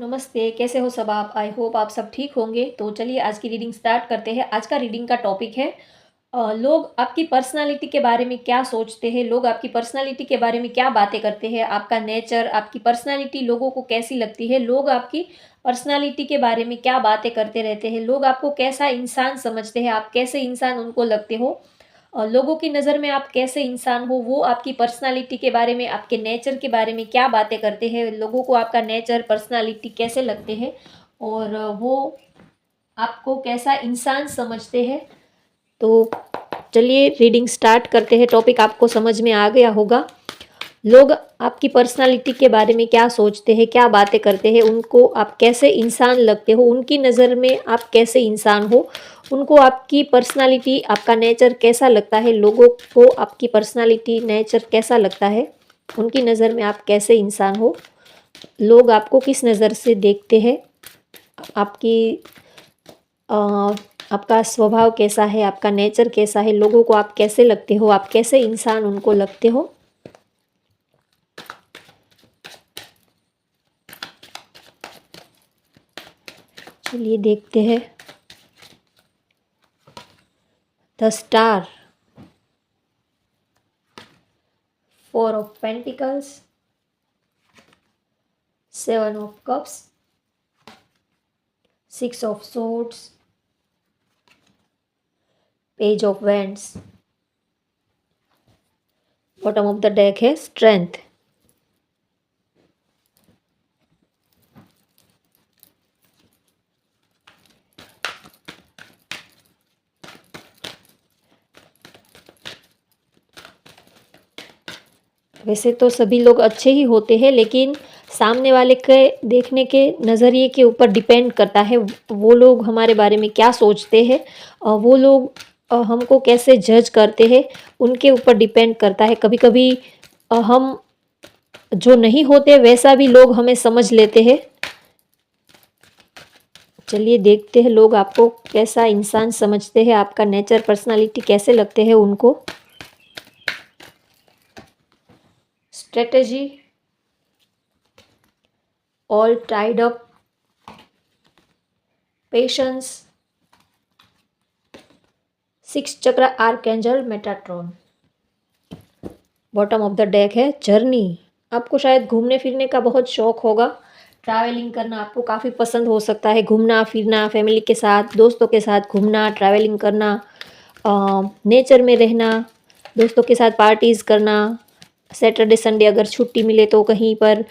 नमस्ते, कैसे हो सब आप? आई होप आप सब ठीक होंगे। तो चलिए आज की रीडिंग स्टार्ट करते हैं। आज का रीडिंग का टॉपिक है लोग आपकी पर्सनालिटी के बारे में क्या सोचते हैं, लोग आपकी पर्सनालिटी के बारे में क्या बातें करते हैं, आपका नेचर, आपकी पर्सनालिटी लोगों को कैसी लगती है, लोग आपकी पर्सनालिटी के बारे में क्या बातें करते रहते हैं, लोग आपको कैसा इंसान समझते हैं, आप कैसे इंसान उनको लगते हो। लोगों की नज़र में आप कैसे इंसान हो, वो आपकी पर्सनालिटी के बारे में, आपके नेचर के बारे में क्या बातें करते हैं, लोगों को आपका नेचर, पर्सनालिटी कैसे लगते हैं और वो आपको कैसा इंसान समझते हैं। तो चलिए रीडिंग स्टार्ट करते हैं। टॉपिक आपको समझ में आ गया होगा। लोग आपकी पर्सनालिटी के बारे में क्या सोचते हैं, क्या बातें करते हैं, उनको आप कैसे इंसान लगते हो, उनकी नज़र में आप कैसे इंसान हो, उनको आपकी पर्सनालिटी, आपका नेचर कैसा लगता है, लोगों को आपकी पर्सनालिटी, नेचर कैसा लगता है, उनकी नज़र में आप कैसे इंसान हो, लोग आपको किस नज़र से देखते हैं, आपकी आपका स्वभाव कैसा है, आपका नेचर कैसा है, लोगों को आप कैसे लगते हो, आप कैसे इंसान उनको लगते हो। चलिए देखते हैं। The star, 4 of pentacles, 7 of cups, 6 of swords, page of wands। Bottom of the deck है स्ट्रेंथ। वैसे तो सभी लोग अच्छे ही होते हैं, लेकिन सामने वाले के देखने के नज़रिए के ऊपर डिपेंड करता है, वो लोग हमारे बारे में क्या सोचते हैं, वो लोग हमको कैसे जज करते हैं, उनके ऊपर डिपेंड करता है। कभी कभी हम जो नहीं होते वैसा भी लोग हमें समझ लेते हैं। चलिए देखते हैं लोग आपको कैसा इंसान समझते हैं, आपका नेचर, पर्सनालिटी कैसे लगते हैं उनको। Strategy, all tied up, patience, 6 चक्र archangel Metatron. Bottom of the deck है जर्नी। आपको शायद घूमने फिरने का बहुत शौक होगा, ट्रैवलिंग करना आपको काफ़ी पसंद हो सकता है, घूमना फिरना, फैमिली के साथ, दोस्तों के साथ घूमना, ट्रैवलिंग करना, नेचर में रहना, दोस्तों के साथ पार्टीज़ करना। सैटरडे संडे अगर छुट्टी मिले तो कहीं पर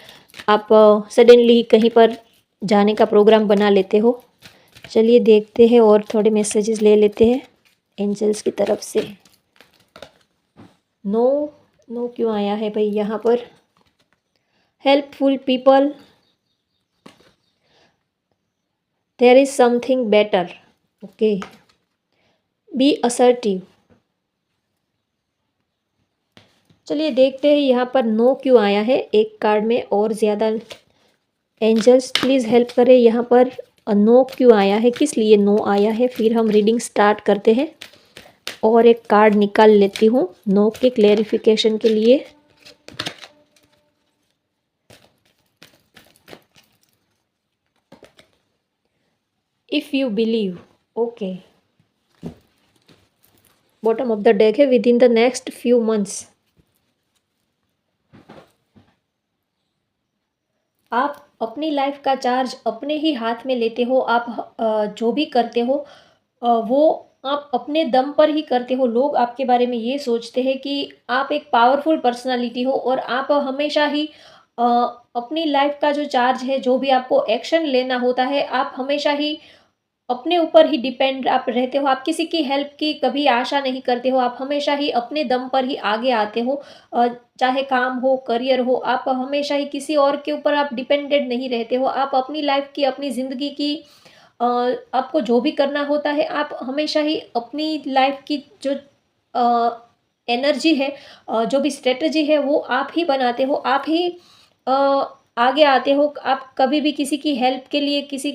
आप सडनली कहीं पर जाने का प्रोग्राम बना लेते हो। चलिए देखते हैं और थोड़े मैसेजेस ले लेते हैं एंजल्स की तरफ से। नो नो क्यों आया है भाई यहाँ पर? Helpful people, there is something better, okay, be assertive. चलिए देखते हैं यहाँ पर नो क्यों आया है। एक कार्ड में और ज़्यादा एंजल्स प्लीज़ हेल्प करें, यहाँ पर नो क्यों आया है, किस लिए नो आया है। फिर हम रीडिंग स्टार्ट करते हैं और एक कार्ड निकाल लेती हूँ नो के क्लेरिफिकेशन के लिए। If you believe, okay. Bottom of the deck है within the next few months. आप अपनी लाइफ का चार्ज अपने ही हाथ में लेते हो। आप जो भी करते हो वो आप अपने दम पर ही करते हो। लोग आपके बारे में ये सोचते हैं कि आप एक पावरफुल पर्सनालिटी हो और आप हमेशा ही अ, अपनी लाइफ का जो चार्ज है, जो भी आपको एक्शन लेना होता है, आप हमेशा ही अपने ऊपर ही डिपेंड आप रहते हो। आप किसी की हेल्प की कभी आशा नहीं करते हो। आप हमेशा ही अपने दम पर ही आगे आते हो। चाहे काम हो, करियर हो, आप हमेशा ही किसी और के ऊपर आप डिपेंडेंट नहीं रहते हो। आप अपनी लाइफ की, अपनी ज़िंदगी की आपको जो भी करना होता है, आप हमेशा ही अपनी लाइफ की जो एनर्जी है, जो भी स्ट्रेटजी है, वो आप ही बनाते हो, आप ही अ, आगे आते हो। आप कभी भी किसी की हेल्प के लिए किसी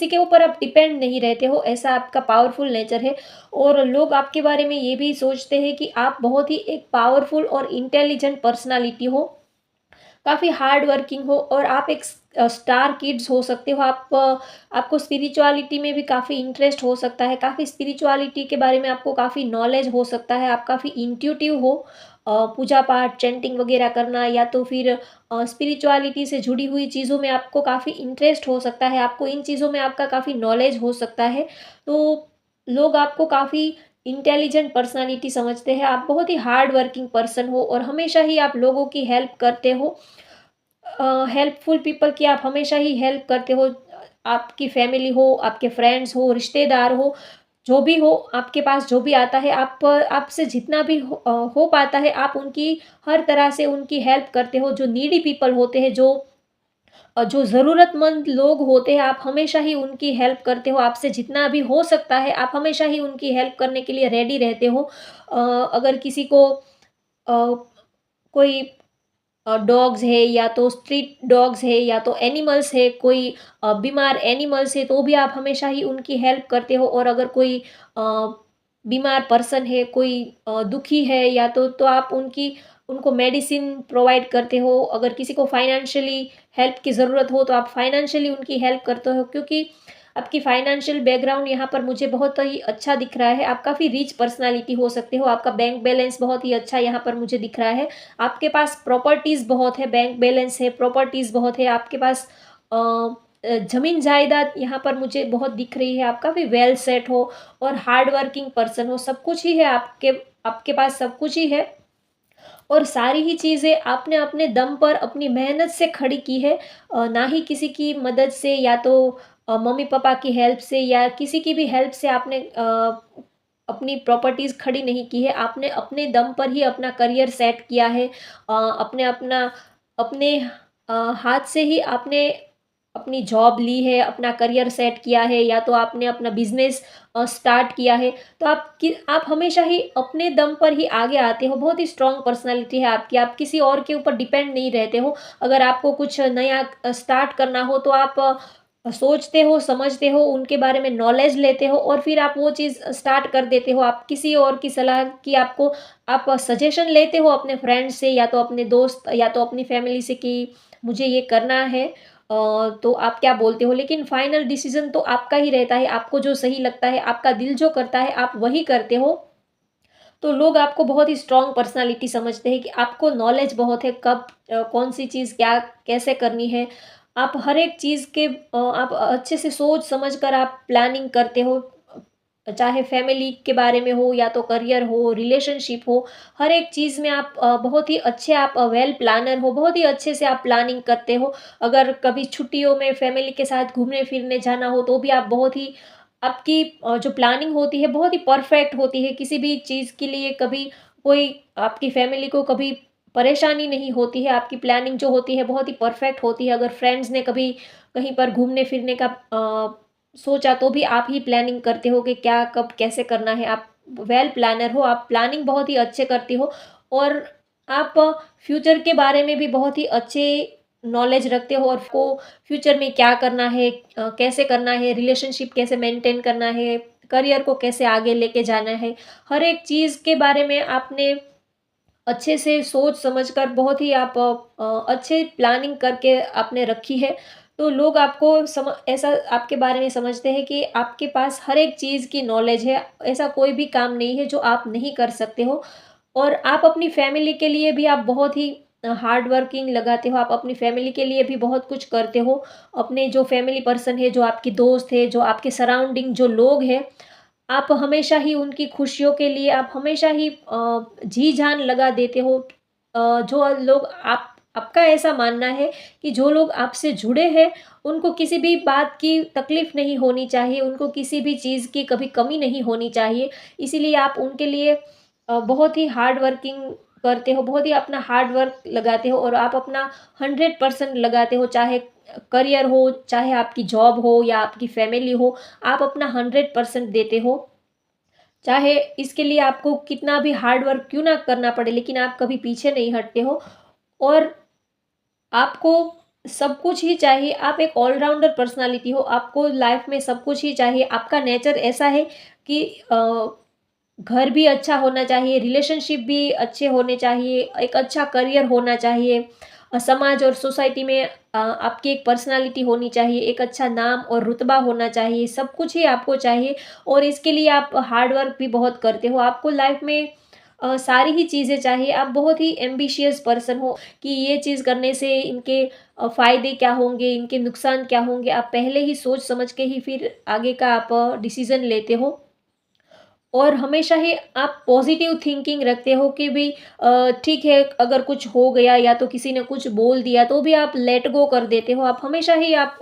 के ऊपर आप डिपेंड नहीं रहते हो। ऐसा आपका पावरफुल नेचर है। और लोग आपके बारे में ये भी सोचते हैं कि आप बहुत ही एक पावरफुल और इंटेलिजेंट पर्सनालिटी हो, काफ़ी हार्ड वर्किंग हो और आप एक स्टार किड्स हो सकते हो आप। आपको स्पिरिचुअलिटी में भी काफ़ी इंटरेस्ट हो सकता है, काफ़ी स्पिरिचुअलिटी के बारे में आपको काफ़ी नॉलेज हो सकता है, आप काफ़ी इंट्यूटिव हो। पूजा पाठ, चैंटिंग वगैरह करना या तो फिर स्पिरिचुअलिटी से जुड़ी हुई चीज़ों में आपको काफ़ी इंटरेस्ट हो सकता है, आपको इन चीज़ों में आपका काफ़ी नॉलेज हो सकता है। तो लोग आपको काफ़ी इंटेलिजेंट पर्सनैलिटी समझते हैं, आप बहुत ही हार्ड वर्किंग पर्सन हो और हमेशा ही आप लोगों की हेल्प करते हो। हेल्पफुल पीपल की आप हमेशा ही हेल्प करते हो। आपकी फैमिली हो, आपके फ्रेंड्स हो, रिश्तेदार हो, जो भी हो, आपके पास जो भी आता है, आप आपसे जितना भी हो पाता है, आप उनकी हर तरह से उनकी हेल्प करते हो। जो नीडी पीपल होते हैं, जो ज़रूरतमंद लोग होते हैं, आप हमेशा ही उनकी हेल्प करते हो। आपसे जितना भी हो सकता है, आप हमेशा ही उनकी हेल्प करने के लिए रेडी रहते हो। अगर किसी को अ, कोई डॉग्स है या तो स्ट्रीट डॉग्स है या तो एनिमल्स है, कोई बीमार एनिमल्स है, तो भी आप हमेशा ही उनकी हेल्प करते हो। और अगर कोई अ, बीमार पर्सन है, कोई दुखी है या तो आप उनको मेडिसिन प्रोवाइड करते हो। अगर किसी को फाइनेंशियली हेल्प की ज़रूरत हो, तो आप फाइनेंशियली उनकी हेल्प करते हो, क्योंकि आपकी फाइनेंशियल बैकग्राउंड यहाँ पर मुझे बहुत ही अच्छा दिख रहा है। आप काफ़ी रिच पर्सनैलिटी हो सकते हो, आपका बैंक बैलेंस बहुत ही अच्छा यहाँ पर मुझे दिख रहा है। आपके पास प्रॉपर्टीज़ बहुत है, बैंक बैलेंस है, प्रॉपर्टीज़ बहुत है, आपके पास ज़मीन जायदाद यहाँ पर मुझे बहुत दिख रही है, आप काफ़ी वेल सेट हो और हार्ड वर्किंग पर्सन हो, सब कुछ ही है आपके आपके पास सब कुछ ही है। और सारी ही चीज़ें आपने अपने दम पर अपनी मेहनत से खड़ी की है, ना ही किसी की मदद से या तो मम्मी-पापा की हेल्प से या किसी की भी हेल्प से आपने अपनी प्रॉपर्टीज़ खड़ी नहीं की है। आपने अपने दम पर ही अपना करियर सेट किया है। अपने अपना अपने हाथ से ही आपने अपनी जॉब ली है, अपना करियर सेट किया है या तो आपने अपना बिज़नेस स्टार्ट किया है। तो आप हमेशा ही अपने दम पर ही आगे आते हो, बहुत ही स्ट्रॉन्ग पर्सनैलिटी है आपकी, आप किसी और के ऊपर डिपेंड नहीं रहते हो। अगर आपको कुछ नया स्टार्ट करना हो तो आप सोचते हो, समझते हो, उनके बारे में नॉलेज लेते हो और फिर आप वो चीज़ स्टार्ट कर देते हो। आप किसी और की सलाह की आप सजेशन लेते हो अपने फ्रेंड से या तो अपने दोस्त या तो अपनी फैमिली से कि मुझे ये करना है। तो आप क्या बोलते हो? लेकिन फाइनल डिसीज़न तो आपका ही रहता है, आपको जो सही लगता है, आपका दिल जो करता है, आप वही करते हो। तो लोग आपको बहुत ही स्ट्रॉन्ग पर्सनैलिटी समझते हैं कि आपको नॉलेज बहुत है, कब कौन-सी चीज़ क्या कैसे करनी है। आप हर एक चीज़ के आप अच्छे से सोच समझ कर आप प्लानिंग करते हो। चाहे फैमिली के बारे में हो या तो करियर हो, रिलेशनशिप हो, हर एक चीज़ में आप बहुत ही अच्छे आप वेल प्लानर हो, बहुत ही अच्छे से आप प्लानिंग करते हो। अगर कभी छुट्टियों में फैमिली के साथ घूमने-फिरने जाना हो, तो भी आप बहुत ही आपकी जो प्लानिंग होती है बहुत ही परफेक्ट होती है। किसी भी चीज़ के लिए कभी कोई आपकी फैमिली को कभी परेशानी नहीं होती है। आपकी प्लानिंग जो होती है बहुत ही परफेक्ट होती है। अगर फ्रेंड्स ने कभी कहीं पर घूमने-फिरने का सोचा तो भी आप ही प्लानिंग करते हो कि क्या, कब, कैसे करना है। आप वेल प्लानर हो, आप प्लानिंग बहुत ही अच्छे करते हो और आप फ्यूचर के बारे में भी बहुत ही अच्छे नॉलेज रखते हो और को फ्यूचर में क्या करना है, कैसे करना है, रिलेशनशिप कैसे मेंटेन करना है, करियर को कैसे आगे लेके जाना है। हर एक चीज़ के बारे में आपने अच्छे से सोच समझ कर बहुत ही आप अच्छे प्लानिंग करके आपने रखी है। तो लोग आपको ऐसा आपके बारे में समझते हैं कि आपके पास हर एक चीज़ की नॉलेज है। ऐसा कोई भी काम नहीं है जो आप नहीं कर सकते हो और आप अपनी फैमिली के लिए भी आप बहुत ही हार्ड वर्किंग लगाते हो। आप अपनी फैमिली के लिए भी बहुत कुछ करते हो। अपने जो फैमिली पर्सन है, जो आपकी दोस्त है, जो आपके सराउंडिंग जो लोग हैं, आप हमेशा ही उनकी खुशियों के लिए आप हमेशा ही जी-जान लगा देते हो। जो लोग आपका ऐसा मानना है कि जो लोग आपसे जुड़े हैं, उनको किसी भी बात की तकलीफ़ नहीं होनी चाहिए, उनको किसी भी चीज़ की कभी कमी नहीं होनी चाहिए। इसीलिए आप उनके लिए बहुत ही हार्ड वर्किंग करते हो, बहुत ही अपना हार्ड वर्क लगाते हो और आप अपना 100% लगाते हो, चाहे करियर हो, चाहे आपकी जॉब हो या आपकी फैमिली हो, आप अपना 100% देते हो। चाहे इसके लिए आपको कितना भी हार्ड वर्क क्यों ना करना पड़े, लेकिन आप कभी पीछे नहीं हटते हो और आपको सब कुछ ही चाहिए। आप एक ऑलराउंडर पर्सनैलिटी हो, आपको लाइफ़ में सब कुछ ही चाहिए। आपका नेचर ऐसा है कि घर भी अच्छा होना चाहिए, रिलेशनशिप भी अच्छे होने चाहिए, एक अच्छा करियर होना चाहिए। समाज और सोसाइटी में आपकी एक पर्सनैलिटी होनी चाहिए, एक अच्छा नाम और रुतबा होना चाहिए, सब कुछ ही आपको चाहिए और इसके लिए आप हार्ड वर्क भी बहुत करते हो। आपको लाइफ़ में सारी ही चीज़ें चाहिए, आप बहुत ही एम्बिशियस पर्सन हो कि ये चीज़ करने से इनके फ़ायदे क्या होंगे, इनके नुकसान क्या होंगे, आप पहले ही सोच समझ के ही फिर आगे का आप डिसीज़न लेते हो। और हमेशा ही आप पॉजिटिव थिंकिंग रखते हो कि भई ठीक है, अगर कुछ हो गया या तो किसी ने कुछ बोल दिया तो भी आप लेट गो कर देते हो। आप हमेशा ही आप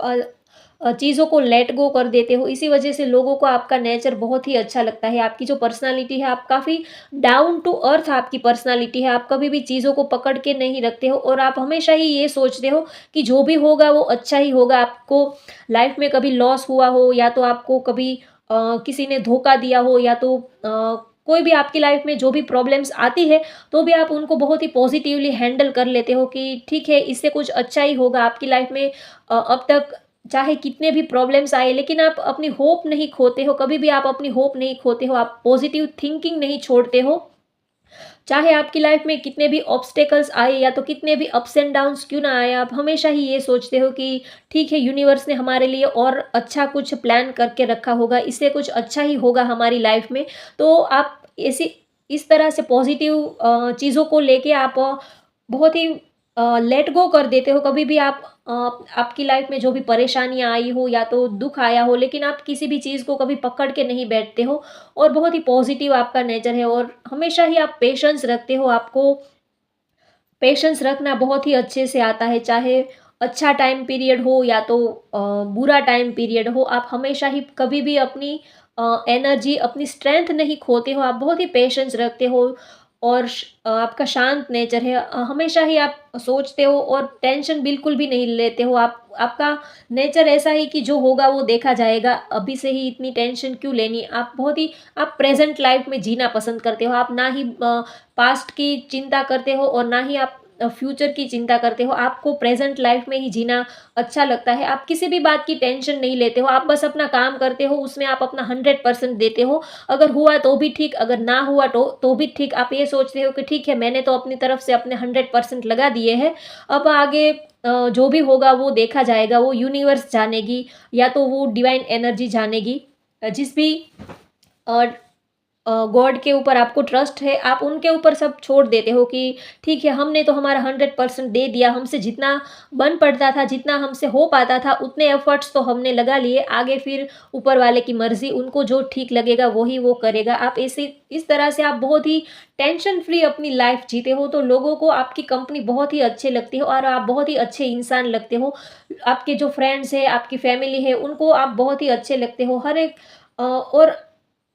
चीज़ों को लेट गो कर देते हो। इसी वजह से लोगों को आपका नेचर बहुत ही अच्छा लगता है। आपकी जो पर्सनैलिटी है, आप काफ़ी डाउन टू अर्थ आपकी पर्सनैलिटी है। आप कभी भी चीज़ों को पकड़ के नहीं रखते हो और आप हमेशा ही ये सोचते हो कि जो भी होगा वो अच्छा ही होगा। आपको लाइफ़ में कभी लॉस हुआ हो या तो आपको कभी किसी ने धोखा दिया हो या तो कोई भी आपकी लाइफ में जो भी प्रॉब्लम्स आती है, तो भी आप उनको बहुत ही पॉजिटिवली हैंडल कर लेते हो कि ठीक है, इससे कुछ अच्छा ही होगा आपकी लाइफ में। अब तक चाहे कितने भी प्रॉब्लम्स आए, लेकिन आप अपनी होप नहीं खोते हो, कभी भी आप अपनी होप नहीं खोते हो, आप पॉजिटिव थिंकिंग नहीं छोड़ते हो। चाहे आपकी लाइफ में कितने भी ऑब्स्टेकल्स आए या तो कितने भी अप्स एंड डाउन्स क्यों ना आए, आप हमेशा ही ये सोचते हो कि ठीक है, यूनिवर्स ने हमारे लिए और अच्छा कुछ प्लान करके रखा होगा, इससे कुछ अच्छा ही होगा हमारी लाइफ में। तो आप ऐसी इस तरह से पॉजिटिव चीज़ों को लेके आप बहुत ही लेट गो कर देते हो। कभी भी आप आपकी लाइफ में जो भी परेशानियाँ आई हो या तो दुःख आया हो, लेकिन आप किसी भी चीज़ को कभी पकड़ के नहीं बैठते हो और बहुत ही पॉजिटिव आपका नेचर है और हमेशा ही आप पेशेंस रखते हो। आपको पेशेंस रखना बहुत ही अच्छे से आता है, चाहे अच्छा टाइम पीरियड हो या तो बुरा टाइम पीरियड हो, आप हमेशा ही कभी भी अपनी एनर्जी, अपनी स्ट्रेंथ नहीं खोते हो, आप बहुत ही पेशेंस रखते हो और आपका शांत नेचर है। हमेशा ही आप सोचते हो और टेंशन बिल्कुल भी नहीं लेते हो। आपका नेचर ऐसा है कि जो होगा वो देखा जाएगा, अभी से ही इतनी टेंशन क्यों लेनी? आप बहुत ही आप प्रेज़ेंट लाइफ़ में जीना पसंद करते हो, आप ना ही पास्ट की चिंता करते हो और ना ही आप फ्यूचर की चिंता करते हो। आपको प्रेज़ेंट लाइफ़ में ही जीना अच्छा लगता है। आप किसी भी बात की टेंशन नहीं लेते हो। आप बस अपना काम करते हो, उसमें आप अपना 100% देते हो। अगर हुआ तो भी ठीक, अगर ना हुआ तो भी ठीक। आप ये सोचते हो कि ठीक है, मैंने तो अपनी तरफ से अपने 100% लगा दिए हैं। अब आगे जो भी होगा वो देखा जाएगा, वो यूनिवर्स जानेगी या तो वो डिवाइन एनर्जी जानेगी। जिस भी अ गॉड के ऊपर आपको ट्रस्ट है, आप उनके ऊपर सब छोड़ देते हो कि ठीक है, हमने तो हमारा 100% दे दिया, हमसे जितना बन पड़ता था, जितना हमसे हो पाता था, उतने एफर्ट्स तो हमने लगा लिए, आगे फिर ऊपर वाले की मर्ज़ी, उनको जो ठीक लगेगा वही वो करेगा। आप ऐसे इस तरह से आप बहुत ही टेंशन फ्री अपनी लाइफ़ जीते हो, तो लोगों को आपकी कंपनी बहुत ही अच्छी लगती है और आप बहुत ही अच्छे इंसान लगते हो। आपके जो फ्रेंड्स हैं, आपकी फैमिली है, उनको आप बहुत ही अच्छे लगते हो। हर एक और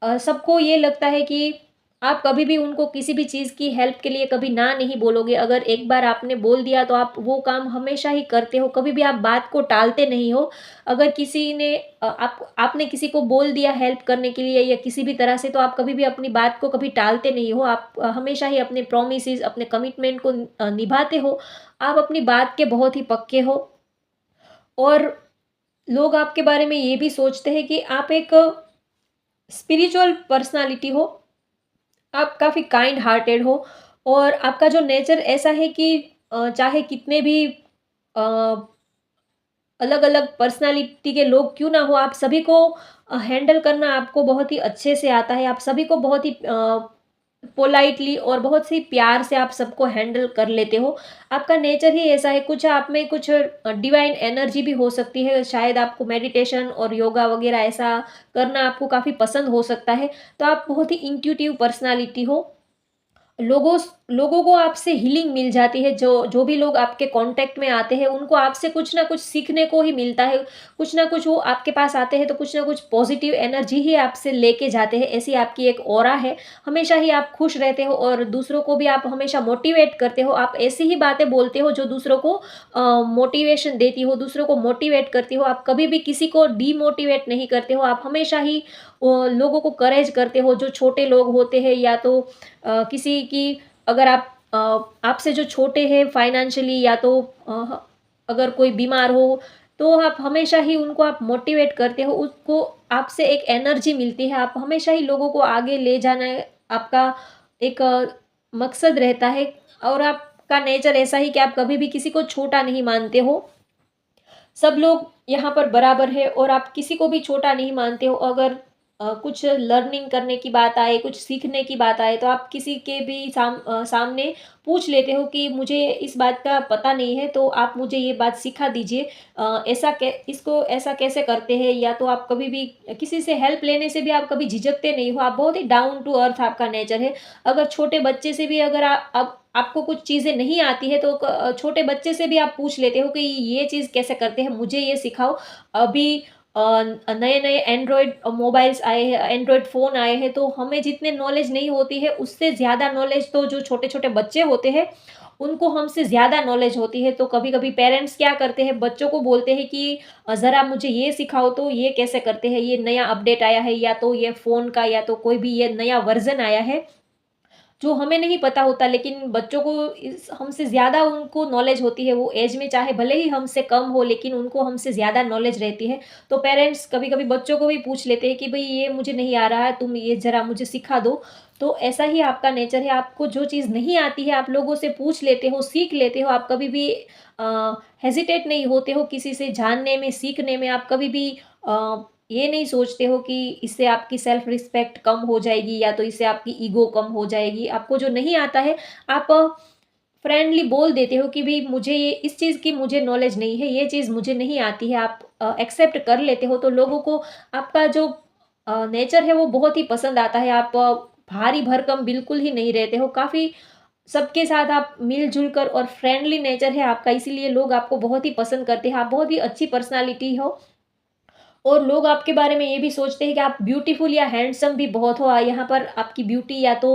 सबको ये लगता है कि आप कभी भी उनको किसी भी चीज़ की हेल्प के लिए कभी ना नहीं बोलोगे। अगर एक बार आपने बोल दिया तो आप वो काम हमेशा ही करते हो, कभी भी आप बात को टालते नहीं हो। अगर किसी ने आपने किसी को बोल दिया हेल्प करने के लिए या किसी भी तरह से, तो आप कभी भी अपनी बात को कभी टालते नहीं हो। आप हमेशा ही अपने प्रॉमिसेस, अपने कमिटमेंट को निभाते हो। आप अपनी बात के बहुत ही पक्के हो और लोग आपके बारे में ये भी सोचते हैं कि आप एक स्पिरिचुअल पर्सनैलिटी हो, आप काफ़ी काइंड हार्टेड हो और आपका जो नेचर ऐसा है कि चाहे कितने भी अ, अलग-अलग पर्सनैलिटी के लोग क्यों ना हो, आप सभी को हैंडल करना आपको बहुत ही अच्छे से आता है। आप सभी को बहुत ही पोलाइटली और बहुत ही प्यार से आप सबको हैंडल कर लेते हो। आपका नेचर ही ऐसा है, कुछ आप में कुछ डिवाइन एनर्जी भी हो सकती है। शायद आपको मेडिटेशन और योगा वगैरह ऐसा करना आपको काफ़ी पसंद हो सकता है। तो आप बहुत ही इंट्यूटिव पर्सनैलिटी हो। लोगों को आपसे हीलिंग मिल जाती है, जो जो भी लोग आपके कांटेक्ट में आते हैं, उनको आपसे कुछ ना कुछ सीखने को ही मिलता है। कुछ ना कुछ वो आपके पास आते हैं, तो कुछ ना कुछ पॉजिटिव एनर्जी ही आपसे लेके जाते हैं, ऐसी आपकी एक ऑरा है। हमेशा ही आप खुश रहते हो और दूसरों को भी आप हमेशा मोटिवेट करते हो। आप ऐसी ही बातें बोलते हो जो दूसरों को मोटिवेशन देती हो, दूसरों को मोटिवेट करती हो। आप कभी भी किसी को डीमोटिवेट नहीं करते हो। आप हमेशा ही लोगों को करेज करते हो, जो छोटे लोग होते हैं या तो किसी की, अगर आप आपसे जो छोटे हैं फाइनेंशियली या तो अगर कोई बीमार हो, तो आप हमेशा ही उनको आप मोटिवेट करते हो, उसको आपसे एक एनर्जी मिलती है। आप हमेशा ही लोगों को आगे ले जाना है, आपका एक मकसद रहता है और आप आपका नेचर ऐसा ही कि आप कभी भी किसी को छोटा नहीं मानते हो। सब लोग यहाँ पर बराबर है और आप किसी को भी छोटा नहीं मानते हो। अगर कुछ लर्निंग करने की बात आए, कुछ सीखने की बात आए, तो आप किसी के भी सामने पूछ लेते हो कि मुझे इस बात का पता नहीं है, तो आप मुझे ये बात सिखा दीजिए। ऐसा कै इसको ऐसा कैसे करते हैं? या तो आप कभी भी किसी से हेल्प लेने से भी आप कभी झिझकते नहीं हो, आप बहुत ही डाउन टू अर्थ आपका नेचर है। अगर छोटे बच्चे से भी अगर आपको कुछ चीज़ें नहीं आती है, तो छोटे बच्चे से भी आप पूछ लेते हो कि ये चीज़ कैसे करते हैं, मुझे ये सिखाओ। अभी नए-नए एंड्रॉयड मोबाइल्स आए हैं, एंड्रॉयड फ़ोन आए हैं, तो हमें जितने नॉलेज नहीं होती है, उससे ज़्यादा नॉलेज तो जो छोटे-छोटे बच्चे होते हैं, उनको हमसे ज़्यादा नॉलेज होती है। तो कभी-कभी पेरेंट्स क्या करते हैं, बच्चों को बोलते हैं कि ज़रा मुझे ये सिखाओ, तो ये कैसे करते हैं, ये नया अपडेट आया है, या तो ये फ़ोन का, या तो कोई भी ये नया वर्ज़न आया है। जो हमें नहीं पता होता, लेकिन बच्चों को इस हमसे ज़्यादा उनको नॉलेज होती है। वो ऐज में चाहे भले ही हमसे कम हो, लेकिन उनको हमसे ज़्यादा नॉलेज रहती है। तो पेरेंट्स कभी-कभी बच्चों को भी पूछ लेते हैं कि भई ये मुझे नहीं आ रहा है, तुम ये ज़रा मुझे सिखा दो। तो ऐसा ही आपका नेचर है, आपको जो चीज़ नहीं आती है आप लोगों से पूछ लेते हो, सीख लेते हो। आप कभी भी हेजिटेट नहीं होते हो किसी से जानने में, सीखने में। आप कभी भी ये नहीं सोचते हो कि इससे आपकी सेल्फ रिस्पेक्ट कम हो जाएगी, या तो इससे आपकी ईगो कम हो जाएगी। आपको जो नहीं आता है, आप फ्रेंडली बोल देते हो कि भई मुझे ये इस चीज़ की मुझे नॉलेज नहीं है, ये चीज़ मुझे नहीं आती है। आप एक्सेप्ट कर लेते हो, तो लोगों को आपका जो नेचर है वो बहुत ही पसंद आता है। आप भारी भरकम बिल्कुल ही नहीं रहते हो। काफ़ी सबके साथ आप मिल-जुल कर, और फ्रेंडली नेचर है आपका, इसीलिए लोग आपको बहुत ही पसंद करते हैं। आप बहुत ही अच्छी पर्सनैलिटी हो, और लोग आपके बारे में ये भी सोचते हैं कि आप ब्यूटीफुल या हैंडसम भी बहुत हो। यहाँ पर आपकी ब्यूटी, या तो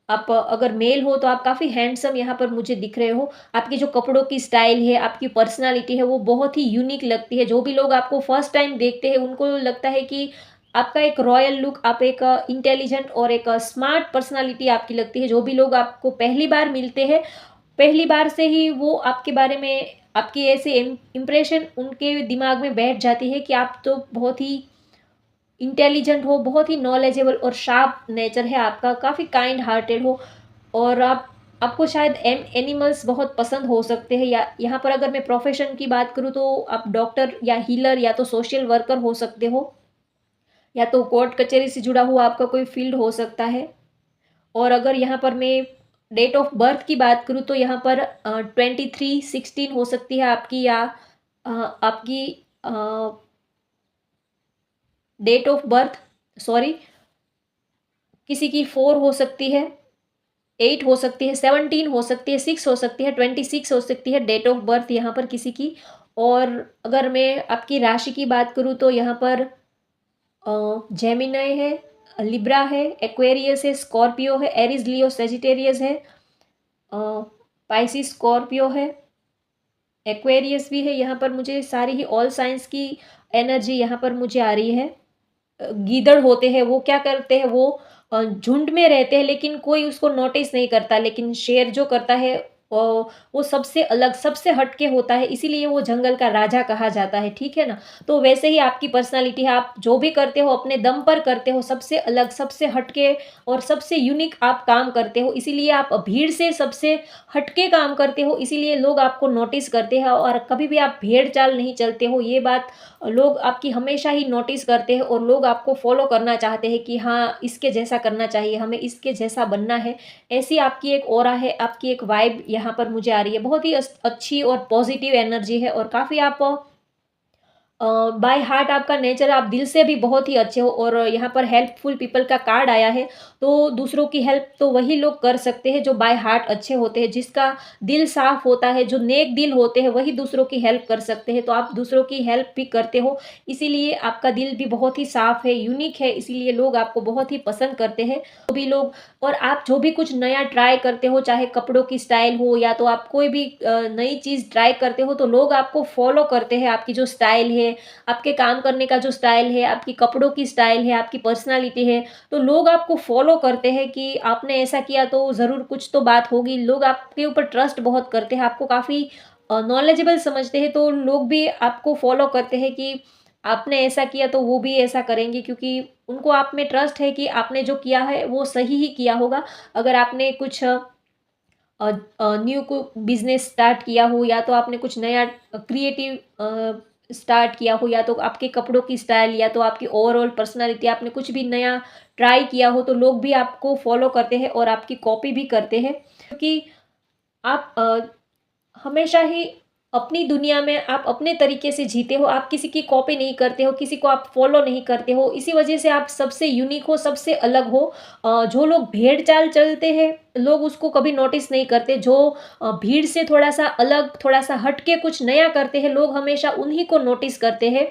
आप अगर मेल हो तो आप काफ़ी हैंडसम यहाँ पर मुझे दिख रहे हो। आपकी जो कपड़ों की स्टाइल है, आपकी पर्सनैलिटी है, वो बहुत ही यूनिक लगती है। जो भी लोग आपको फर्स्ट टाइम देखते हैं, उनको लगता है कि आपका एक रॉयल लुक, आप एक इंटेलिजेंट और एक स्मार्ट पर्सनैलिटी आपकी लगती है। जो भी लोग आपको पहली बार मिलते हैं, पहली बार से ही वो आपके बारे में, आपकी ऐसे इम्प्रेशन उनके दिमाग में बैठ जाती है कि आप तो बहुत ही इंटेलिजेंट हो, बहुत ही नॉलेजेबल और शार्प नेचर है आपका, काफ़ी काइंड हार्टेड हो। और आपको शायद एनिमल्स बहुत पसंद हो सकते हैं, या यहाँ पर अगर मैं प्रोफेशन की बात करूँ, तो आप डॉक्टर या हीलर या तो सोशल वर्कर हो सकते हो, या तो कोर्ट कचहरी से जुड़ा हुआ आपका कोई फील्ड हो सकता है। और अगर यहाँ पर मैं डेट ऑफ बर्थ की बात करूँ, तो यहाँ पर 23/16 हो सकती है आपकी, या आपकी डेट ऑफ बर्थ, सॉरी, किसी की 4 हो सकती है, 8 हो सकती है, 17 हो सकती है, 6 हो सकती है, 26 हो सकती है डेट ऑफ बर्थ यहाँ पर किसी की। और अगर मैं आपकी राशि की बात करूँ, तो यहाँ पर जेमिनी है, लिब्रा है, एक्वेरियस है, स्कॉर्पियो है, एरीज, लियो, सेजिटेरियस है, पाइसिस, स्कॉर्पियो है, एक्वेरियस भी है। यहाँ पर मुझे सारी ही ऑल साइंस की एनर्जी यहाँ पर मुझे आ रही है। गीदड़ होते हैं, वो क्या करते हैं, वो झुंड में रहते हैं, लेकिन कोई उसको नोटिस नहीं करता। लेकिन शेर जो करता है, वो सबसे अलग, सबसे हटके होता है, इसीलिए वो जंगल का राजा कहा जाता है, ठीक है ना? तो वैसे ही आपकी पर्सनैलिटी है, आप जो भी करते हो अपने दम पर करते हो, सबसे अलग, सबसे हटके और सबसे यूनिक आप काम करते हो, इसीलिए आप भीड़ से सबसे हटके काम करते हो, इसीलिए लोग आपको नोटिस करते हैं। और कभी भी आप भेड़-चाल नहीं चलते हो, ये बात लोग आपकी हमेशा ही नोटिस करते हैं, और लोग आपको फॉलो करना चाहते हैं कि हाँ, इसके जैसा करना चाहिए, हमें इसके जैसा बनना है। ऐसी आपकी एक ऑरा है, आपकी एक वाइब यहाँ पर मुझे आ रही है। बहुत ही अच्छी और पॉजिटिव एनर्जी है, और काफ़ी आप बाय हार्ट आपका नेचर, आप दिल से भी बहुत ही अच्छे हो। और यहाँ पर हेल्पफुल पीपल का कार्ड आया है, तो दूसरों की हेल्प तो वही लोग कर सकते हैं जो बाय हार्ट अच्छे होते हैं, जिसका दिल साफ होता है, जो नेक दिल होते हैं, वही दूसरों की हेल्प कर सकते हैं। तो आप दूसरों की हेल्प भी करते हो, इसीलिए आपका दिल भी बहुत ही साफ है, यूनिक है, इसीलिए लोग आपको बहुत ही पसंद करते हैं। तो भी लोग, और आप जो भी कुछ नया ट्राई करते हो, चाहे कपड़ों की स्टाइल हो, या तो आप कोई भी नई चीज़ ट्राई करते हो, तो लोग आपको फॉलो करते हैं। आपकी जो स्टाइल है, आपके काम करने का जो स्टाइल है, आपकी कपड़ों की स्टाइल है, आपकी पर्सनैलिटी है, तो लोग आपको फॉलो करते हैं कि आपने ऐसा किया तो ज़रूर कुछ तो बात होगी। लोग आपके ऊपर ट्रस्ट बहुत करते हैं, आपको काफ़ी नॉलेजेबल समझते हैं, तो लोग भी आपको फॉलो करते हैं कि आपने ऐसा किया तो वो भी ऐसा करेंगे, क्योंकि उनको आप में ट्रस्ट है कि आपने जो किया है वो सही ही किया होगा। अगर आपने कुछ न्यू को बिजनेस स्टार्ट किया हो, या तो आपने कुछ नया क्रिएटिव स्टार्ट किया हो, या तो आपके कपड़ों की स्टाइल, या तो आपकी ओवरऑल पर्सनालिटी, आपने कुछ भी नया ट्राई किया हो, तो लोग भी आपको फॉलो करते हैं और आपकी कॉपी भी करते हैं, क्योंकि आप हमेशा ही अपनी दुनिया में आप अपने तरीके से जीते हो, आप किसी की कॉपी नहीं करते हो, किसी को आप फॉलो नहीं करते हो, इसी वजह से आप सबसे यूनिक हो, सबसे अलग हो। जो लोग भेड़-चाल चलते हैं, लोग उसको कभी नोटिस नहीं करते, जो भीड़ से थोड़ा-सा अलग, थोड़ा-सा हट के कुछ नया करते हैं, लोग हमेशा उन्हीं को नोटिस करते हैं।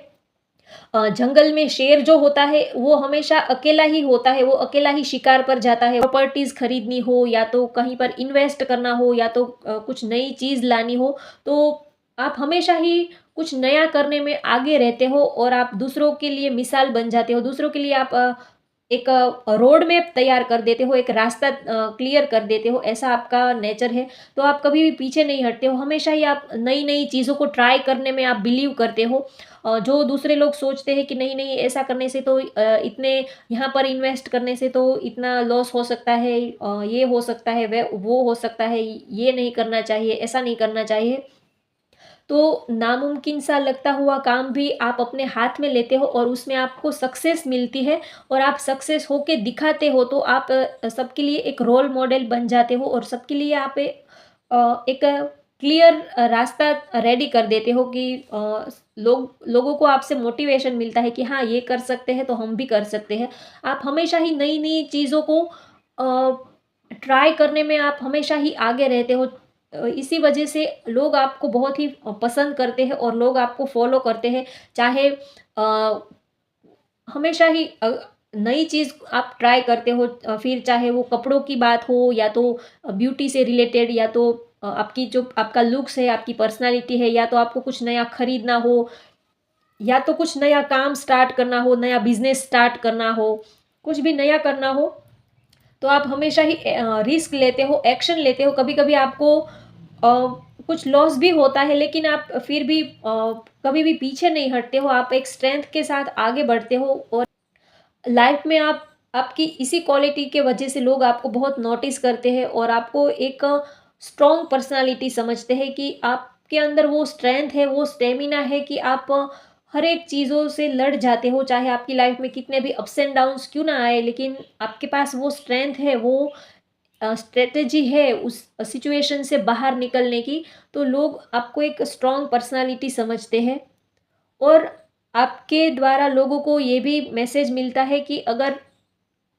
जंगल में शेर जो होता है वो हमेशा अकेला ही होता है, वो अकेला ही शिकार पर जाता है। प्रॉपर्टीज़ खरीदनी हो, या तो कहीं पर इन्वेस्ट करना हो, या तो कुछ नई चीज़ लानी हो, तो आप हमेशा ही कुछ नया करने में आगे रहते हो और आप दूसरों के लिए मिसाल बन जाते हो। दूसरों के लिए आप एक रोड मैप तैयार कर देते हो, एक रास्ता क्लियर कर देते हो, ऐसा आपका नेचर है। तो आप कभी भी पीछे नहीं हटते हो, हमेशा ही आप नई-नई चीज़ों को ट्राई करने में आप बिलीव करते हो। जो दूसरे लोग सोचते हैं कि नहीं-नहीं ऐसा करने से तो इतने यहाँ पर इन्वेस्ट करने से तो इतना लॉस हो सकता है, ये हो सकता है, वो हो सकता है, ये नहीं करना चाहिए, ऐसा नहीं करना चाहिए। तो नामुमकिन सा लगता हुआ काम भी आप अपने हाथ में लेते हो और उसमें आपको सक्सेस मिलती है और आप सक्सेस होके दिखाते हो, तो आप सबके लिए एक रोल मॉडल बन जाते हो और सबके लिए आप एक क्लियर रास्ता रेडी कर देते हो कि लोगों को आपसे मोटिवेशन मिलता है कि हाँ, ये कर सकते हैं तो हम भी कर सकते हैं। आप हमेशा ही नई-नई चीज़ों को ट्राई करने में आप हमेशा ही आगे रहते हो। इसी वजह से लोग आपको बहुत ही पसंद करते हैं और लोग आपको फॉलो करते हैं। चाहे हमेशा ही नई चीज़ आप ट्राई करते हो, फिर चाहे वो कपड़ों की बात हो, या तो ब्यूटी से रिलेटेड, या तो आपकी जो आपका लुक्स है, आपकी पर्सनैलिटी है, या तो आपको कुछ नया खरीदना हो, या तो कुछ नया काम स्टार्ट करना हो, नया बिज़नेस स्टार्ट करना हो, कुछ भी नया करना हो, तो आप हमेशा ही रिस्क लेते हो, एक्शन लेते हो। कभी-कभी आपको कुछ लॉस भी होता है, लेकिन आप फिर भी कभी भी पीछे नहीं हटते हो, आप एक स्ट्रेंथ के साथ आगे बढ़ते हो और लाइफ में आप आपकी इसी क्वालिटी के वजह से लोग आपको बहुत नोटिस करते हैं और आपको एक स्ट्रॉन्ग पर्सनालिटी समझते हैं कि आपके अंदर वो स्ट्रेंथ है, वो स्टेमिना है कि आप हर एक चीज़ों से लड़ जाते हो, चाहे आपकी लाइफ में कितने भी अप्स एंड डाउन्स क्यों ना आए, लेकिन आपके पास वो स्ट्रेंथ है, वो स्ट्रैटेजी है उस सिचुएशन से बाहर निकलने की, तो लोग आपको एक स्ट्रॉन्ग पर्सनालिटी समझते हैं। और आपके द्वारा लोगों को ये भी मैसेज मिलता है कि अगर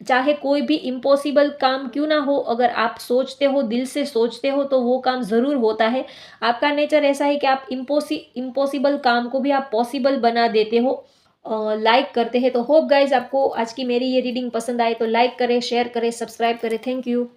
चाहे कोई भी इम्पॉसिबल काम क्यों ना हो, अगर आप सोचते हो, दिल से सोचते हो, तो वो काम ज़रूर होता है। आपका नेचर ऐसा है कि आप इम्पॉसिबल काम को भी आप पॉसिबल बना देते हो। लाइक करते हैं। तो होप गाइज़ आपको आज की मेरी ये रीडिंग पसंद आए तो लाइक करें, शेयर करें, सब्सक्राइब करें। Thank you.